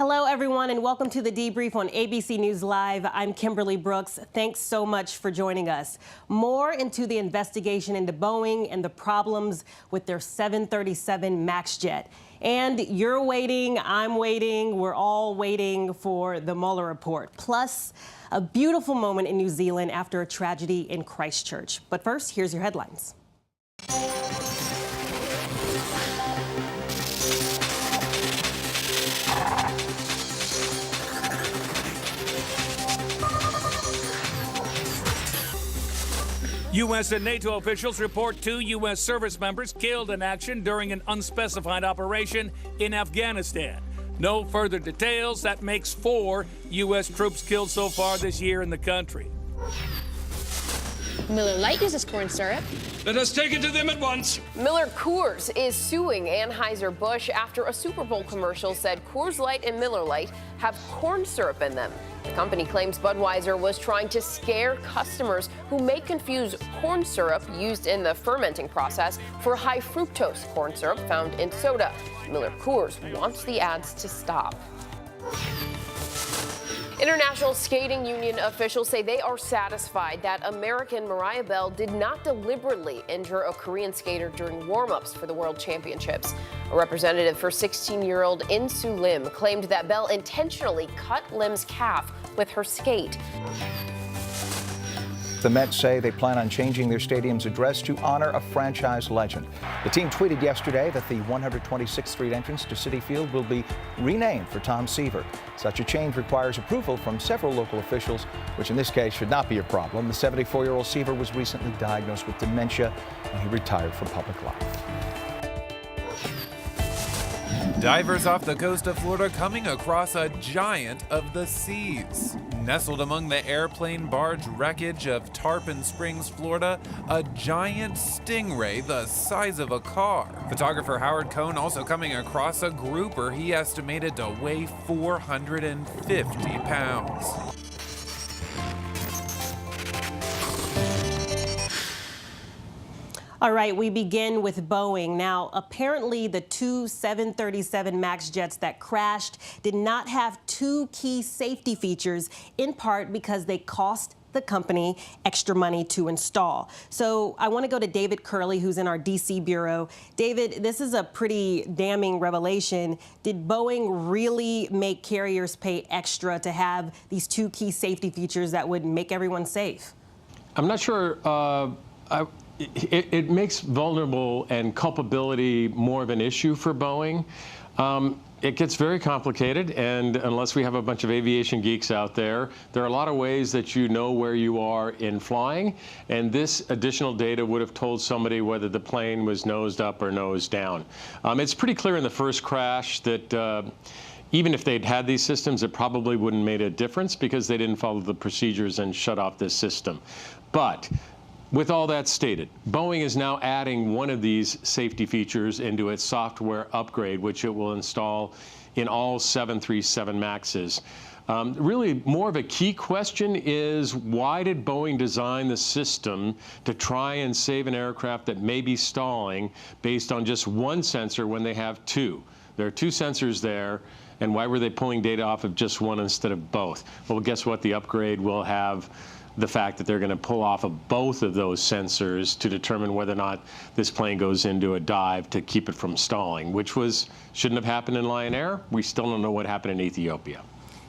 Hello, everyone, and welcome to the Debrief on ABC News Live. I'm Kimberly Brooks. Thanks so much for joining us. More into the investigation into Boeing and the problems with their 737 MAX jet. And you're waiting, I'm waiting, we're all waiting for the Mueller report. Plus, a beautiful moment in New Zealand after a tragedy in Christchurch. But first, here's your headlines. U.S. and NATO officials report 2 U.S. service members killed in action during an unspecified operation in Afghanistan. No further details. That makes 4 U.S. troops killed so far this year in the country. Miller Lite uses corn syrup. Let us take it to them at once. Miller Coors is suing Anheuser-Busch after a Super Bowl commercial said Coors Light and Miller Lite have corn syrup in them. The company claims Budweiser was trying to scare customers who may confuse corn syrup used in the fermenting process for high fructose corn syrup found in soda. Miller Coors wants the ads to stop. International Skating Union officials say they are satisfied that American Mariah Bell did not deliberately injure a Korean skater during warm-ups for the World Championships. A representative for 16-year-old In-Soo Lim claimed that Bell intentionally cut Lim's calf with her skate. The Mets say they plan on changing their stadium's address to honor a franchise legend. The team tweeted yesterday that the 126th Street entrance to Citi Field will be renamed for Tom Seaver. Such a change requires approval from several local officials, which in this case should not be a problem. The 74-year-old Seaver was recently diagnosed with dementia, and he retired from public life. Divers off the coast of Florida coming across a giant of the seas. Nestled among the airplane barge wreckage of Tarpon Springs, Florida, a giant stingray the size of a car. Photographer Howard Cohn also coming across a grouper he estimated to weigh 450 pounds. All right, we begin with Boeing. Now, apparently the 2 737 MAX jets that crashed did not have 2 key safety features, in part because they cost the company extra money to install. So I want to go to David Curley, who's in our D.C. bureau. David, this is a pretty damning revelation. Did Boeing really make carriers pay extra to have these 2 key safety features that would make everyone safe? I'm not sure. It makes vulnerable and culpability more of an issue for Boeing. It gets very complicated, and unless we have a bunch of aviation geeks out there, there are a lot of ways that you know where you are in flying, and this additional data would have told somebody whether the plane was nosed up or nosed down. It's pretty clear in the first crash that even if they'd had these systems, it probably wouldn't have made a difference because they didn't follow the procedures and shut off this system. But with all that stated, Boeing is now adding one of these safety features into its software upgrade, which it will install in all 737 MAXs. Really, more of a key question is, why did Boeing design the system to try and save an aircraft that may be stalling based on just one sensor when they have 2? There are 2 sensors there, and why were they pulling data off of just one instead of both? Well, guess what? The upgrade will have the fact that they're going to pull off of both of those sensors to determine whether or not this plane goes into a dive to keep it from stalling, which shouldn't have happened in Lion Air. We still don't know what happened in Ethiopia.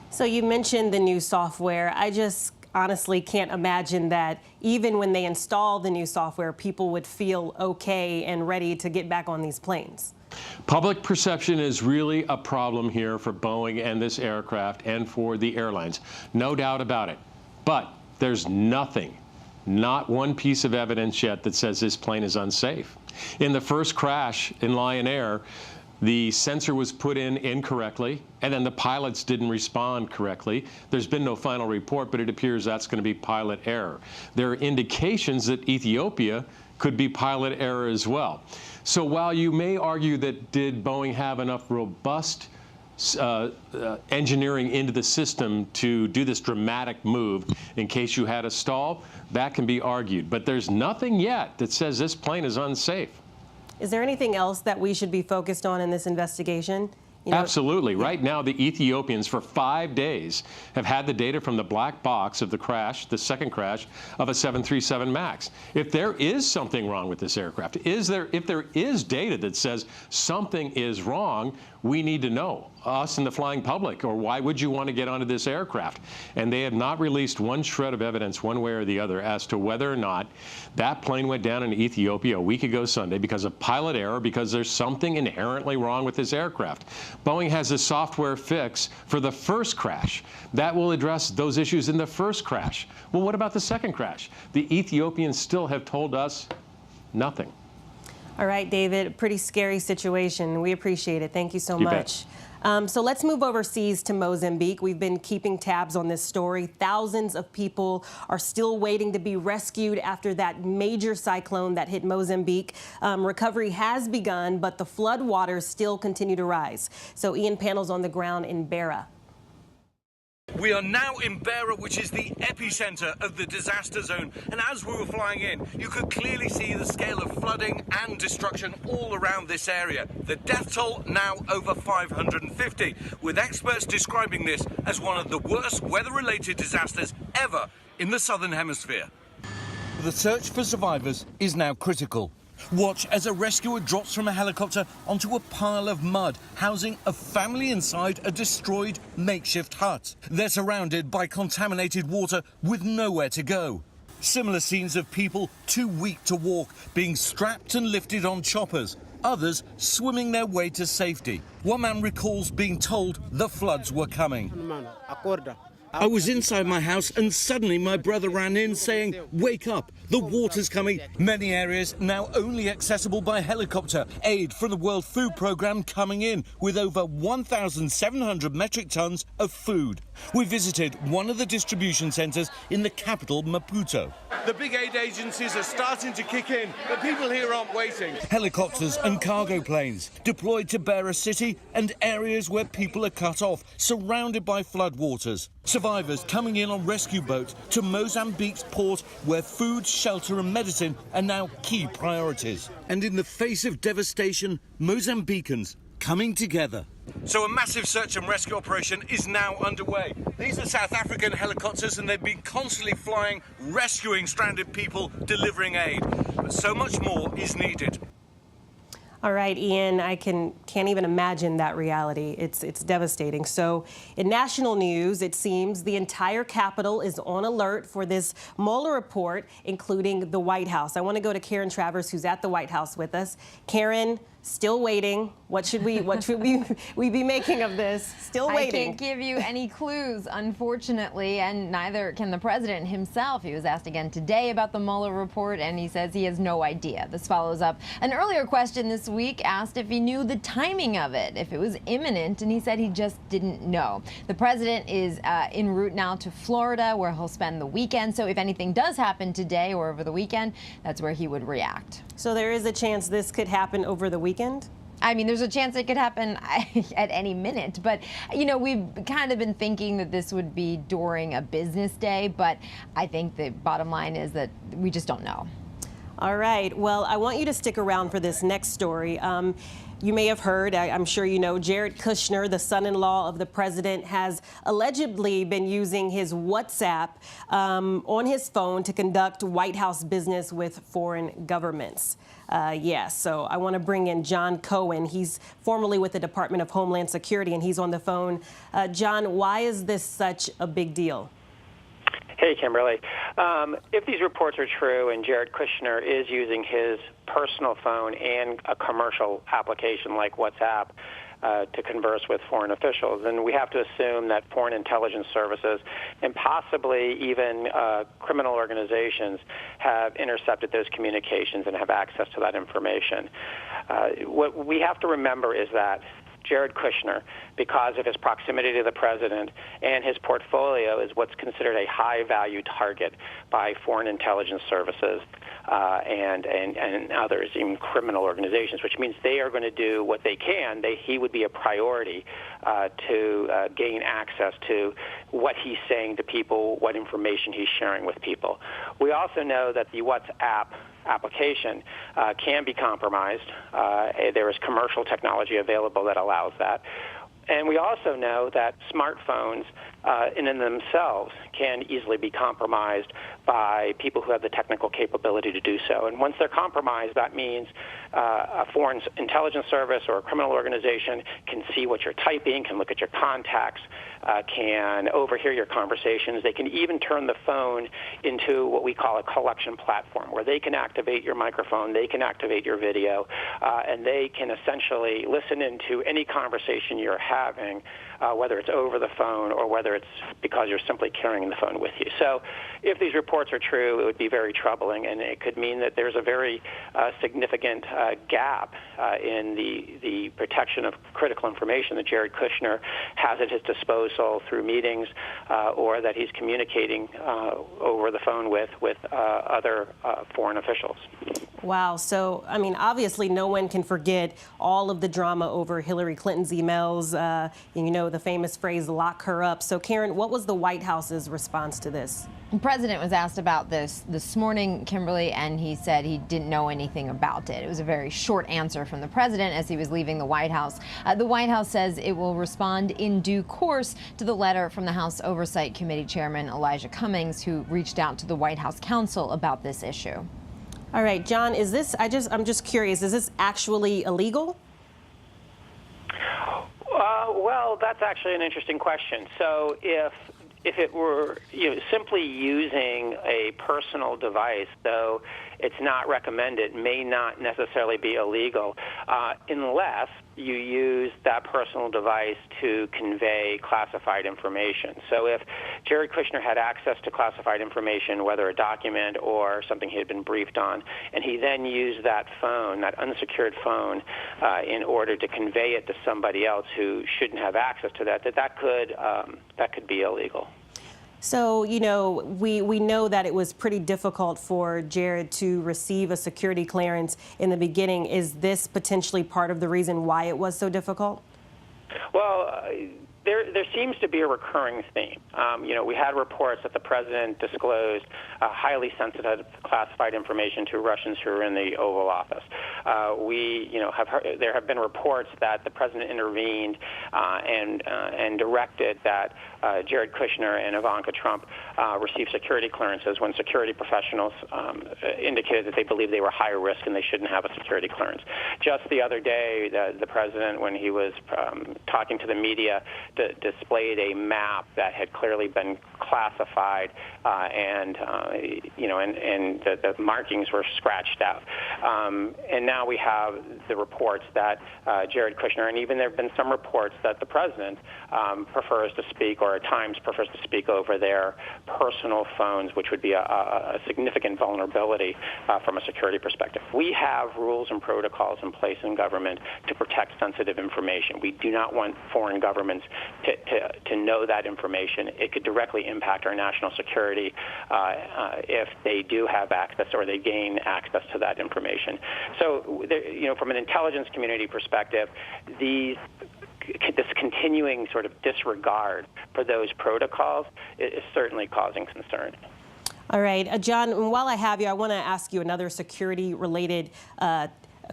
So you mentioned the new software. I just honestly can't imagine that even when they install the new software, people would feel okay and ready to get back on these planes. Public perception is really a problem here for Boeing and this aircraft and for the airlines. No doubt about it. But there's nothing, not one piece of evidence yet that says this plane is unsafe. In the first crash in Lion Air, the sensor was put in incorrectly, and then the pilots didn't respond correctly. There's been no final report, but it appears that's going to be pilot error. There are indications that Ethiopia could be pilot error as well. So while you may argue that did Boeing have enough robust engineering into the system to do this dramatic move in case you had a stall, that can be argued. But there's nothing yet that says this plane is unsafe. Is there anything else that we should be focused on in this investigation? Absolutely. Right now, the Ethiopians for 5 days have had the data from the black box of the crash, the second crash of a 737 MAX. If there is something wrong with this aircraft, if there is data that says something is wrong, we need to know, us and the flying public, or why would you want to get onto this aircraft? And they have not released one shred of evidence one way or the other as to whether or not that plane went down in Ethiopia a week ago Sunday because of pilot error, because there's something inherently wrong with this aircraft. Boeing has a software fix for the first crash that will address those issues in the first crash. Well, what about the second crash? The Ethiopians still have told us nothing. All right, David, pretty scary situation. We appreciate it. Thank you so much. So let's move overseas to Mozambique. We've been keeping tabs on this story. Thousands of people are still waiting to be rescued after that major cyclone that hit Mozambique. Recovery has begun, but the flood waters still continue to rise. So Ian Panel's on the ground in Beira. We are now in Beira, which is the epicenter of the disaster zone. And as we were flying in, you could clearly see the scale of flooding and destruction all around this area. The death toll now over 550, with experts describing this as one of the worst weather-related disasters ever in the southern hemisphere. The search for survivors is now critical. Watch as a rescuer drops from a helicopter onto a pile of mud, housing a family inside a destroyed makeshift hut. They're surrounded by contaminated water with nowhere to go. Similar scenes of people too weak to walk, being strapped and lifted on choppers. Others swimming their way to safety. One man recalls being told the floods were coming. I was inside my house and suddenly my brother ran in saying, "Wake up, the water's coming." Many areas now only accessible by helicopter. Aid from the World Food Programme coming in with over 1,700 metric tons of food. We visited one of the distribution centres in the capital, Maputo. The big aid agencies are starting to kick in, but people here aren't waiting. Helicopters and cargo planes deployed to Beira City and areas where people are cut off, surrounded by floodwaters. Survivors coming in on rescue boats to Mozambique's port, where food, shelter and medicine are now key priorities. And in the face of devastation, Mozambicans coming together. So a massive search and rescue operation is now underway. These are South African helicopters and they've been constantly flying, rescuing stranded people, delivering aid. But so much more is needed. All right, Ian, I can't even imagine that reality. It's devastating. So in national news, it seems the entire Capitol is on alert for this Mueller report, including the White House. I want to go to Karen Travers, who's at the White House with us. Karen, still waiting. What should we be making of this? Still waiting. I can't give you any clues, unfortunately, and neither can the president himself. He was asked again today about the Mueller report, and he says he has no idea. This follows up an earlier question this week asked if he knew the timing of it, if it was imminent, and he said he just didn't know. The president is en route now to Florida, where he'll spend the weekend. So if anything does happen today or over the weekend, that's where he would react. So there is a chance this could happen over the weekend? I mean, there's a chance it could happen at any minute, but, you know, we've kind of been thinking that this would be during a business day, but I think the bottom line is that we just don't know. All right. Well, I want you to stick around for this next story. You may have heard, I'm sure you know, Jared Kushner, the son-in-law of the president, has allegedly been using his WhatsApp on his phone to conduct White House business with foreign governments. So I want to bring in John Cohen. He's formerly with the Department of Homeland Security, and he's on the phone. John, why is this such a big deal? Hey, Kimberly. If these reports are true and Jared Kushner is using his personal phone and a commercial application like WhatsApp to converse with foreign officials, then we have to assume that foreign intelligence services and possibly even criminal organizations have intercepted those communications and have access to that information. What we have to remember is that Jared Kushner, because of his proximity to the president and his portfolio, is what's considered a high-value target by foreign intelligence services and others, even criminal organizations, which means they are going to do what they can. He would be a priority to gain access to what he's saying to people, what information he's sharing with people. We also know that the WhatsApp application can be compromised. There is commercial technology available that allows that. And we also know that smartphones in and themselves can easily be compromised by people who have the technical capability to do so. And once they're compromised, that means a foreign intelligence service or a criminal organization can see what you're typing, can look at your contacts, can overhear your conversations. They can even turn the phone into what we call a collection platform, where they can activate your microphone, they can activate your video, and they can essentially listen into any conversation you're having, whether it's over the phone or whether it's because you're simply carrying the phone with you. So if these reports are true, it would be very troubling, and it could mean that there's a very significant gap in the protection of critical information that Jared Kushner has at his disposal through meetings or that he's communicating over the phone with other foreign officials. Wow. So, I mean, obviously no one can forget all of the drama over Hillary Clinton's emails. You know, the famous phrase, lock her up. So, Karen, what was the White House's response to this? The president was asked about this morning, Kimberly, and he said he didn't know anything about it. It was a very short answer from the president as he was leaving the White House. The White House says it will respond in due course to the letter from the House Oversight Committee Chairman Elijah Cummings, who reached out to the White House counsel about this issue. All right, John, is this, I'm just curious, is this actually illegal? Well, that's actually an interesting question. So if it were simply using a personal device, though it's not recommended, may not necessarily be illegal, unless you use that personal device to convey classified information. So if Jared Kushner had access to classified information, whether a document or something he had been briefed on, and he then used that phone, that unsecured phone, in order to convey it to somebody else who shouldn't have access to that could be illegal. So, you know, we know that it was pretty difficult for Jared to receive a security clearance in the beginning. Is this potentially part of the reason why it was so difficult? Well, there seems to be a recurring theme. We had reports that the president disclosed highly sensitive classified information to Russians who were in the Oval Office. There have been reports that the president intervened and directed that Jared Kushner and Ivanka Trump receive security clearances when security professionals indicated that they believed they were high risk and they shouldn't have a security clearance. Just the other day, the president, when he was talking to the media, displayed a map that had clearly been classified, and the markings were scratched out. And now we have the reports that Jared Kushner, and even there have been some reports that the president prefers to speak, or at times prefers to speak over their personal phones, which would be a significant vulnerability from a security perspective. We have rules and protocols in place in government to protect sensitive information. We do not want foreign governments to know that information. It could directly impact our national security if they do have access or they gain access to that information. So, from an intelligence community perspective, this continuing sort of disregard for those protocols is certainly causing concern. All right, John, while I have you, I want to ask you another security-related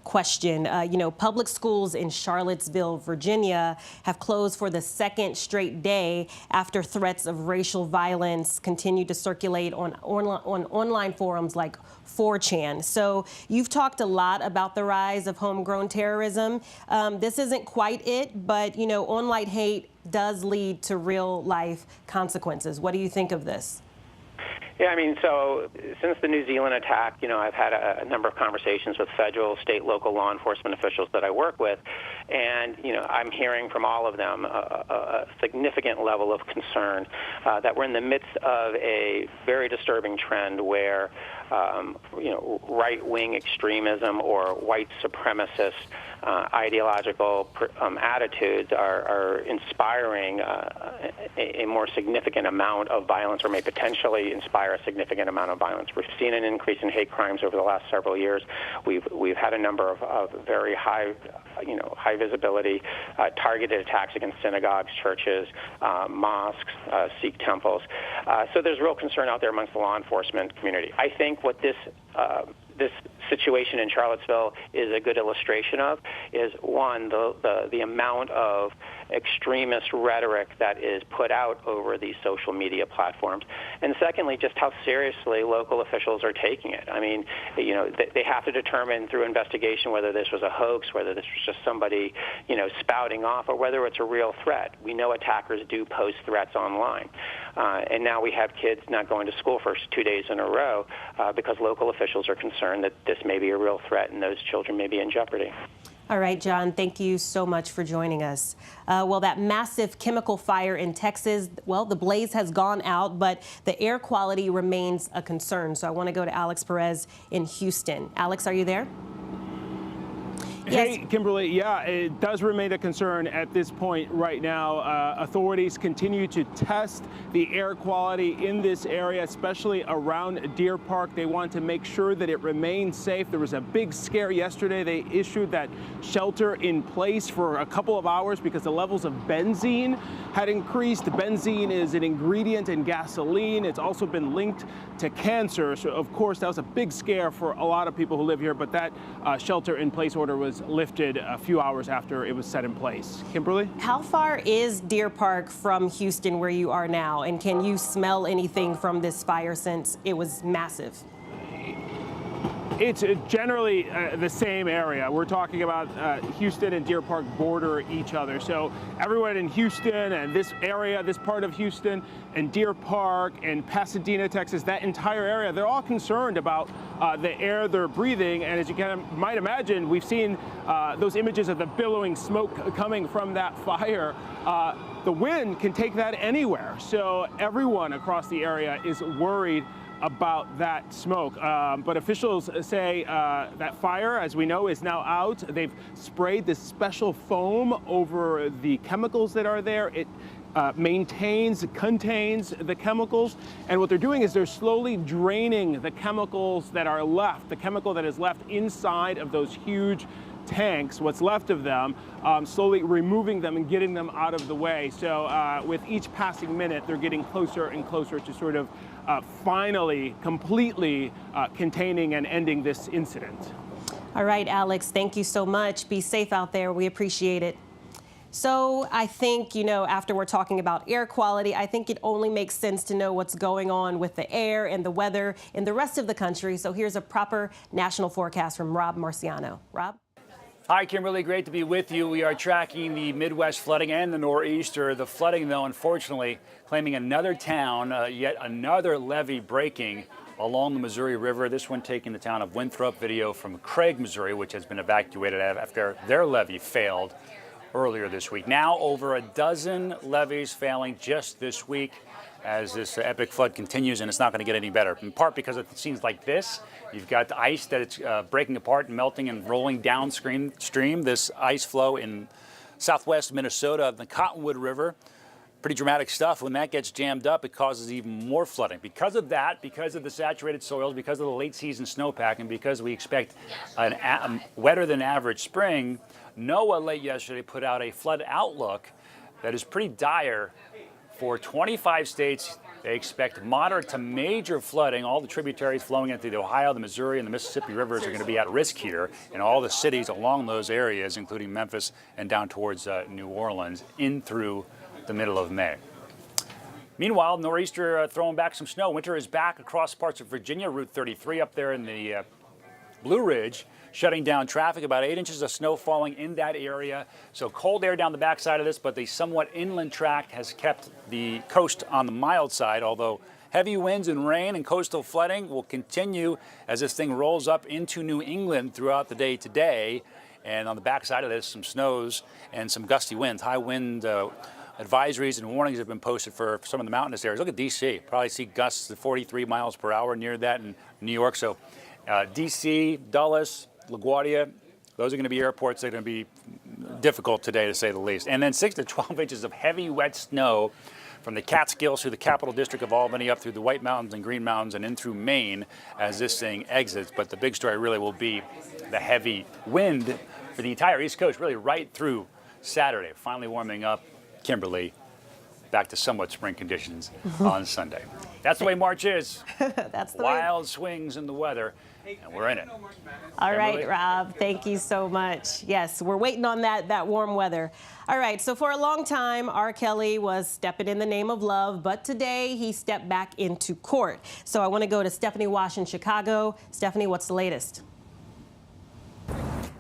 question. Public schools in Charlottesville, Virginia, have closed for the second straight day after threats of racial violence continue to circulate on online forums like 4chan. So you've talked a lot about the rise of homegrown terrorism. This isn't quite it, but online hate does lead to real-life consequences. What do you think of this? Yeah, so since the New Zealand attack, I've had a number of conversations with federal, state, local law enforcement officials that I work with, and, I'm hearing from all of them a significant level of concern that we're in the midst of a very disturbing trend where, right-wing extremism or white supremacist ideological attitudes are inspiring a more significant amount of violence, or may potentially inspire a significant amount of violence. We've seen an increase in hate crimes over the last several years. We've had a number of very high visibility targeted attacks against synagogues, churches, mosques, Sikh temples. So there's real concern out there amongst the law enforcement community. I think what this situation in Charlottesville is a good illustration of is, one, the amount of extremist rhetoric that is put out over these social media platforms. And secondly, just how seriously local officials are taking it. I mean, you know, they have to determine through investigation whether this was a hoax, whether this was just somebody, you know, spouting off, or whether it's a real threat. We know attackers do post threats online. And now we have kids not going to school for 2 days in a row because local officials are concerned that this may be a real threat and those children may be in jeopardy. All right, John, thank you so much for joining us. Well, that massive chemical fire in Texas, well, the blaze has gone out, but the air quality remains a concern. So I want to go to Alex Perez in Houston. Alex, are you there? Hey, Kimberly, yeah, it does remain a concern at this point right now. Authorities continue to test the air quality in this area, especially around Deer Park. They want to make sure that it remains safe. There was a big scare yesterday. They issued that shelter in place for a couple of hours because the levels of benzene had increased. Benzene is an ingredient in gasoline. It's also been linked to cancer. So, of course, that was a big scare for a lot of people who live here, but that shelter in place order was lifted a few hours after it was set in place. Kimberly? How far is Deer Park from Houston where you are now? And can you smell anything from this fire since it was massive? It's generally the same area. We're talking about Houston and Deer Park border each other. So everyone in Houston and this area, this part of Houston and Deer Park and Pasadena, Texas, that entire area, they're all concerned about the air they're breathing. And as you might imagine, we've seen those images of the billowing smoke coming from that fire. The wind can take that anywhere. So everyone across the area is worried about that smoke. But officials say that fire, as we know, is now out. They've sprayed this special foam over the chemicals that are there. It contains the chemicals. And what they're doing is they're slowly draining the chemicals that are left, the chemical that is left inside of those huge tanks, what's left of them, slowly removing them and getting them out of the way. So with each passing minute, they're getting closer and closer to sort of finally, completely containing and ending this incident. All right, Alex, thank you so much. Be safe out there. We appreciate it. So I think, you know, after we're talking about air quality, I think it only makes sense to know what's going on with the air and the weather in the rest of the country. So here's a proper national forecast from Rob Marciano. Rob? Hi, Kimberly. Great to be with you. We are tracking the Midwest flooding and the nor'easter. The flooding, though, unfortunately, claiming another town, yet another levee breaking along the Missouri River. This one taking the town of Winthrop. Video from Craig, Missouri, which has been evacuated after their levee failed earlier this week. Now over a dozen levees failing just this week as this epic flood continues, and it's not going to get any better, in part because of scenes like this. You've got the ice that it's breaking apart and melting and rolling downstream. This ice flow in southwest Minnesota, the Cottonwood River. Pretty dramatic stuff. When that gets jammed up, it causes even more flooding. Because of that, because of the saturated soils, because of the late season snowpack, and because we expect a wetter than average spring, NOAA late yesterday put out a flood outlook that is pretty dire for 25 states. They expect moderate to major flooding. All the tributaries flowing into the Ohio, the Missouri, and the Mississippi rivers are going to be at risk here, and all the cities along those areas, including Memphis and down towards New Orleans, in through the middle of May. Meanwhile, nor'easter throwing back some snow. Winter is back across parts of Virginia, Route 33 up there in the Blue Ridge, shutting down traffic. About 8 inches of snow falling in that area. So cold air down the backside of this, but the somewhat inland tract has kept the coast on the mild side, although heavy winds and rain and coastal flooding will continue as this thing rolls up into New England throughout the day today. And on the backside of this, some snows and some gusty winds. High wind advisories and warnings have been posted for some of the mountainous areas. Look at D.C. Probably see gusts of 43 miles per hour near that in New York. So D.C., Dulles, LaGuardia, those are going to be airports that are going to be difficult today, to say the least. And then 6 to 12 inches of heavy, wet snow from the Catskills through the Capital District of Albany, up through the White Mountains and Green Mountains, and in through Maine as this thing exits. But the big story really will be the heavy wind for the entire East Coast, really right through Saturday. Finally warming up, Kimberly, back to somewhat spring conditions on Sunday. That's the way March is. That's the Wild swings in the weather, and we're in it. All right, Kimberly? Rob, thank you so much. Yes, we're waiting on that warm weather. All right, so for a long time, R. Kelly was stepping in the name of love, but today he stepped back into court. So I want to go to Stephanie Wash in Chicago. Stephanie, what's the latest?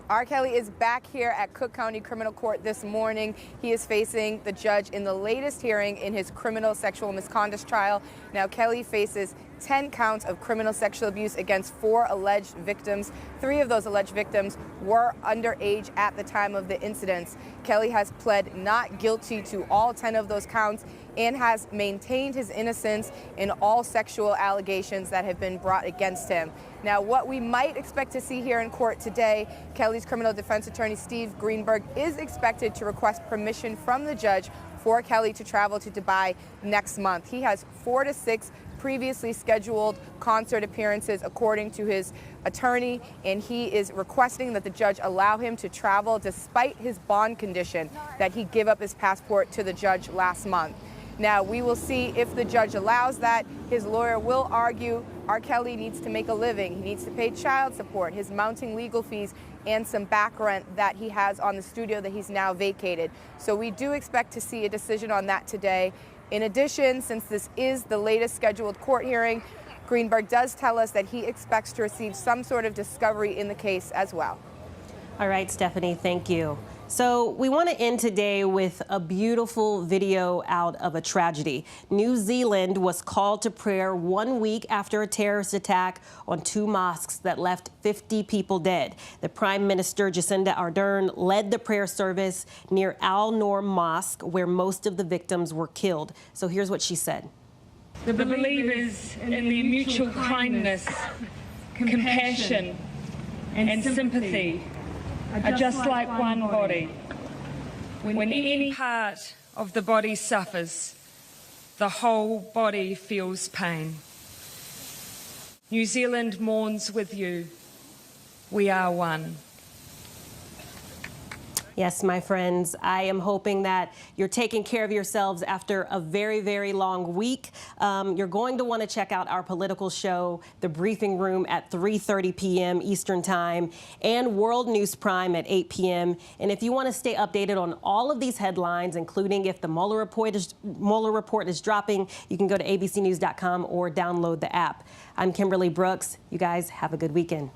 R. Kelly is back here at Cook County Criminal Court this morning. He is facing the judge in the latest hearing in his criminal sexual misconduct trial. Now, Kelly faces 10 counts of criminal sexual abuse against 4 alleged victims. 3 of those alleged victims were underage at the time of the incidents. Kelly has pled not guilty to all 10 of those counts and has maintained his innocence in all sexual allegations that have been brought against him. Now, what we might expect to see here in court today, Kelly's criminal defense attorney Steve Greenberg is expected to request permission from the judge for Kelly to travel to Dubai next month. He has 4 to 6 previously scheduled concert appearances according to his attorney, and he is requesting that the judge allow him to travel despite his bond condition that he give up his passport to the judge last month. Now, we will see if the judge allows that. His lawyer will argue R. Kelly needs to make a living. He needs to pay child support, his mounting legal fees, and some back rent that he has on the studio that he's now vacated. So we do expect to see a decision on that today. In addition, since this is the latest scheduled court hearing, Greenberg does tell us that he expects to receive some sort of discovery in the case as well. All right, Stephanie, thank you. So we want to end today with a beautiful video out of a tragedy. New Zealand was called to prayer 1 week after a terrorist attack on 2 mosques that left 50 people dead. The Prime Minister, Jacinda Ardern, led the prayer service near Al Noor Mosque, where most of the victims were killed. So here's what she said. The believers in their mutual kindness, compassion and sympathy are just like one body. When any part of the body suffers, the whole body feels pain. New Zealand mourns with you. We are one. Yes, my friends, I am hoping that you're taking care of yourselves after a very, very long week. You're going to want to check out our political show, The Briefing Room, at 3:30 p.m. Eastern Time, and World News Prime at 8 p.m. And if you want to stay updated on all of these headlines, including if the Mueller report is dropping, you can go to abcnews.com or download the app. I'm Kimberly Brooks. You guys have a good weekend.